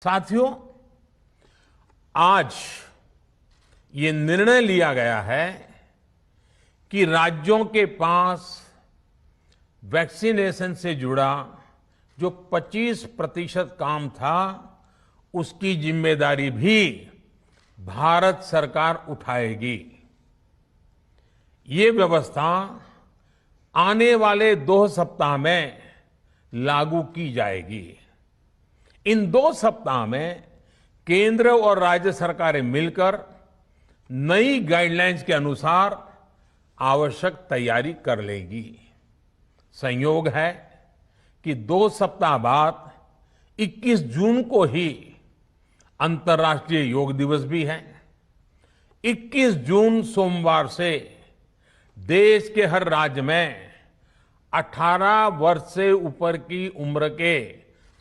साथियों, आज ये निर्णय लिया गया है कि राज्यों के पास वैक्सीनेशन से जुड़ा जो 25% काम था, उसकी जिम्मेदारी भी भारत सरकार उठाएगी। ये व्यवस्था आने वाले 2 सप्ताह में लागू की जाएगी। इन 2 सप्ताह में केंद्र और राज्य सरकारें मिलकर नई गाइडलाइंस के अनुसार आवश्यक तैयारी कर लेंगी। संयोग है कि 2 सप्ताह बाद 21 जून को ही अंतर्राष्ट्रीय योग दिवस भी है। 21 जून सोमवार से देश के हर राज्य में 18 वर्ष से ऊपर की उम्र के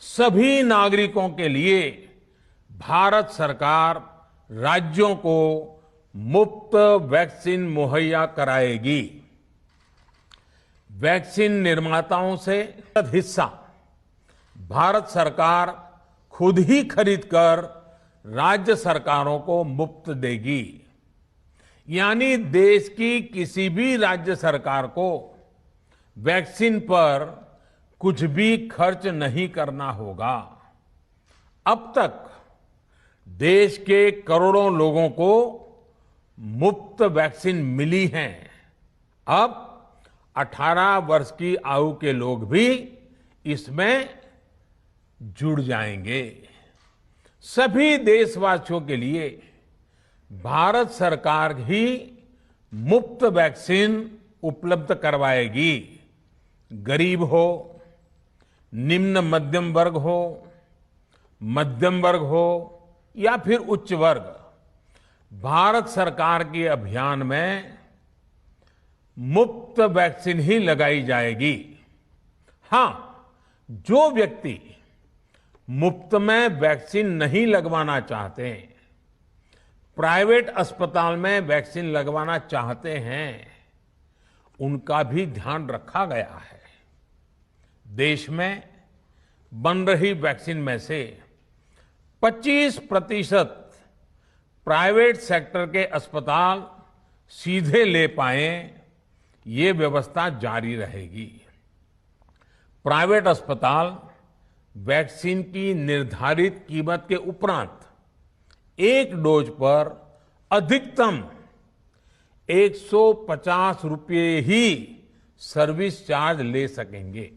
सभी नागरिकों के लिए भारत सरकार राज्यों को मुफ्त वैक्सीन मुहैया कराएगी। वैक्सीन निर्माताओं से हिस्सा भारत सरकार खुद ही खरीदकर राज्य सरकारों को मुफ्त देगी। यानी देश की किसी भी राज्य सरकार को वैक्सीन पर कुछ भी खर्च नहीं करना होगा। अब तक देश के करोड़ों लोगों को मुफ्त वैक्सीन मिली है। अब 18 वर्ष की आयु के लोग भी इसमें जुड़ जाएंगे। सभी देशवासियों के लिए भारत सरकार ही मुफ्त वैक्सीन उपलब्ध करवाएगी। गरीब हो, निम्न मध्यम वर्ग हो, मध्यम वर्ग हो या फिर उच्च वर्ग, भारत सरकार के अभियान में मुफ्त वैक्सीन ही लगाई जाएगी। हां, जो व्यक्ति मुफ्त में वैक्सीन नहीं लगवाना चाहते, प्राइवेट अस्पताल में वैक्सीन लगवाना चाहते हैं, उनका भी ध्यान रखा गया है। देश में बन रही वैक्सीन में से 25% प्राइवेट सेक्टर के अस्पताल सीधे ले पाए, ये व्यवस्था जारी रहेगी। प्राइवेट अस्पताल वैक्सीन की निर्धारित कीमत के उपरांत एक डोज पर अधिकतम 150 रुपये ही सर्विस चार्ज ले सकेंगे।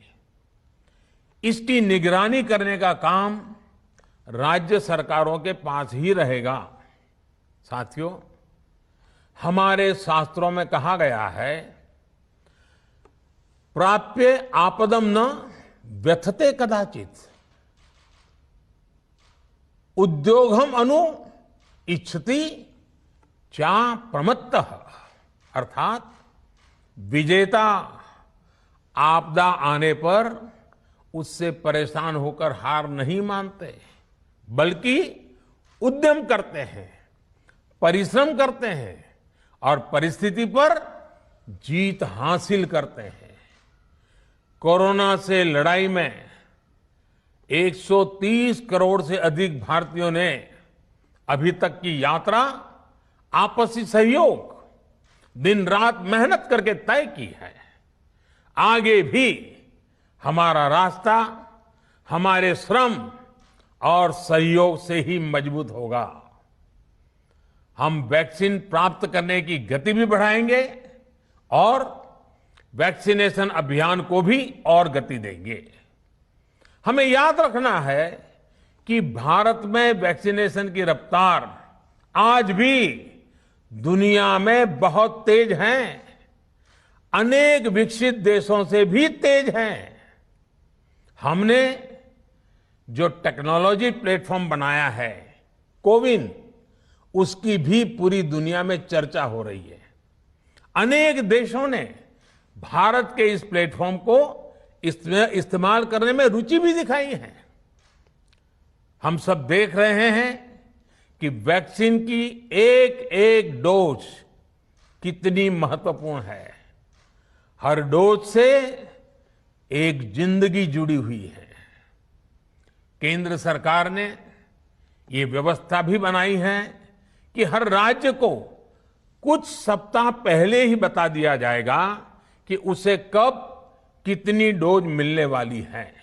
इसकी निगरानी करने का काम राज्य सरकारों के पास ही रहेगा। साथियों, हमारे शास्त्रों में कहा गया है, प्राप्य आपदम न व्यथते कदाचित, उद्योगम अनु इच्छति चा प्रमत्तः। अर्थात विजेता आपदा आने पर उससे परेशान होकर हार नहीं मानते, बल्कि उद्यम करते हैं, परिश्रम करते हैं और परिस्थिति पर जीत हासिल करते हैं। कोरोना से लड़ाई में 130 करोड़ से अधिक भारतीयों ने अभी तक की यात्रा आपसी सहयोग, दिन रात मेहनत करके तय की है। आगे भी हमारा रास्ता हमारे श्रम और सहयोग से ही मजबूत होगा। हम वैक्सीन प्राप्त करने की गति भी बढ़ाएंगे और वैक्सीनेशन अभियान को भी और गति देंगे। हमें याद रखना है कि भारत में वैक्सीनेशन की रफ्तार आज भी दुनिया में बहुत तेज है, अनेक विकसित देशों से भी तेज है। हमने जो टेक्नोलॉजी प्लेटफॉर्म बनाया है, कोविन, उसकी भी पूरी दुनिया में चर्चा हो रही है। अनेक देशों ने भारत के इस प्लेटफॉर्म को इस्तेमाल करने में रुचि भी दिखाई है। हम सब देख रहे हैं कि वैक्सीन की एक एक डोज कितनी महत्वपूर्ण है। हर डोज से एक जिंदगी जुड़ी हुई है। केंद्र सरकार ने ये व्यवस्था भी बनाई है कि हर राज्य को कुछ सप्ताह पहले ही बता दिया जाएगा कि उसे कब कितनी डोज मिलने वाली है।